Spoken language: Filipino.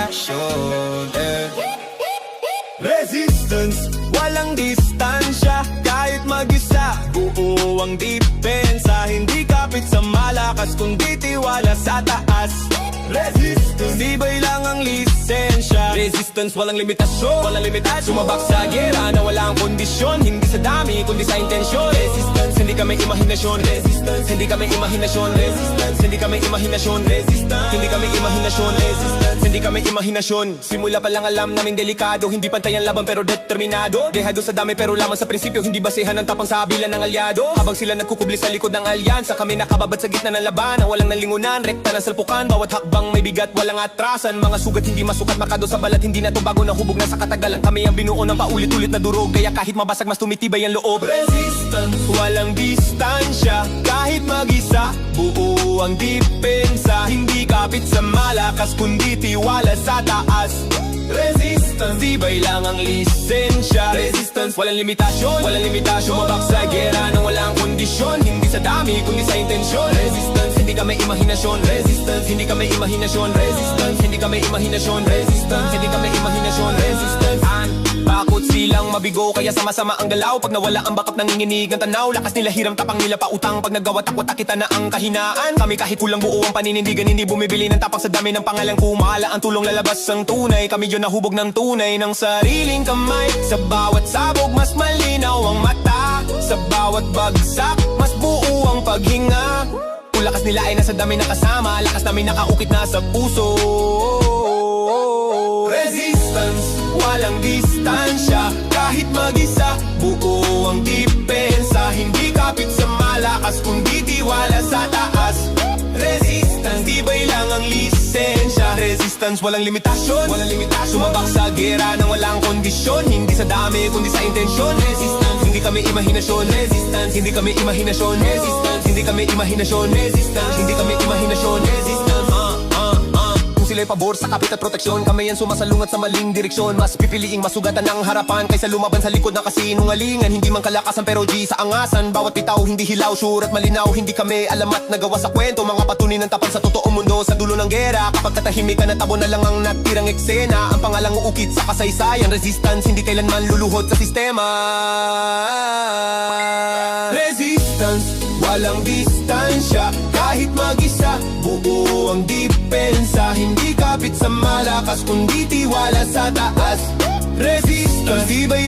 aksyon Resistance, walang distansya. Kahit mag-isa, buo ang depensa. Hindi kapit sa malakas, kundi tiwala sa taas. Resistance, tibay lang ang lisensya. Resistance, walang limitasyon, walang limitasyon. Sumabak sa gera na walang kondisyon. Hindi sa dami, kundi sa intensyon. Resistance, hindi kami imahinasyon. Resistance, hindi kami imahinasyon. Resistance, hindi kami imahinasyon. Resistance, hindi kami imahinasyon. Resistance, hindi kami imahinasyon. Simula pa lang alam namin delikado. Hindi pantay ang laban pero determinado. Dehado sa dami pero lamang sa prinsipyo. Hindi basehan ng tapang sa bilan ng alyado. Habang sila nagkukubli sa likod ng alyansa, kami nakababad sa gitna ng laban. Walang nalingunan, rekta ng salpukan. Bawat hakbang may bigat, walang atrasan. Mga sugat hindi masukat, makado sa balat. Hindi na to bago na hubog na sa katagalan. Kami ang binuo ng paulit-ulit na durog. Kaya kahit mabasag, mas tumitibay ang loob. Resistance, walang distansya. Kahit mag-isa, buo ang depensa. Hindi kapit sa malakas, kundi tiwala sa taas. Resistance, tibay lang ang lisensya. Resistance, walang limitasyon, walang limitasyon. Mabak sa gera nang walang kondisyon. Hindi sa dami, kundi sa intensyon. Resistance, hindi kami imahinasyon. Resistance, hindi kami imahinasyon. Resistance, hindi kami imahinasyon. Resistance, hindi kami imahinasyon. Resistance, bakot silang mabigo, kaya sama-sama ang galaw. Pag nawala ang bakap, nanginginig ang tanaw. Lakas nila hiram, tapang nila pautang. Pag nagawa takot, kita na ang kahinaan. Kami kahit kulang buo ang paninindigan, hindi bumibili ng tapang sa dami ng pangalan. Kumala ang tulong, lalabas ang tunay. Kami yun nahubog ng tunay ng sariling kamay. Sa bawat sabog, mas malinaw ang mata. Sa bawat bagsak, mas buo ang paghinga. Kung lakas nila ay nasa dami na kasama, lakas namin nakaukit na sa puso. Resistance, walang distansya. Kahit mag-isa, buo ang depensa. Hindi kapit sa malakas, kundi tiwala sa taas. Resistance, tibay lang ang lisensya. Resistance, walang limitasyon, walang limitasyon. Sumabak sa gera nang walang kondisyon. Hindi sa dami, kundi sa intensyon. Resistance, hindi kami imahinasyon. Resistance, hindi kami imahinasyon. Resistance, hindi kami imahinasyon. Resistance, hindi kami imahinasyon. Resistance, sila'y pabor sa kapit at proteksyon. Kami yan sumasalungat sa maling direksyon. Mas pipiliing masugatan ng harapan kaysa lumaban sa likod na kasinungalingan. Hindi man kalakasan pero G sa angasan. Bawat bitaw hindi hilaw, sure at malinaw. Hindi kami alamat nagawa sa kwento. Mga patunin ng tapat sa totoong mundo sa dulo ng gera. Kapag katahimikan at tabo na lang ang natirang eksena. Ang pangalang uukit sa kasaysayan. Resistance, hindi kailanman luluhod sa sistema. Resistance, walang distansya. Kahit mag-isa, buo ang depensa. Hindi kapit sa malakas, kundi tiwala sa taas. Resistance, tibay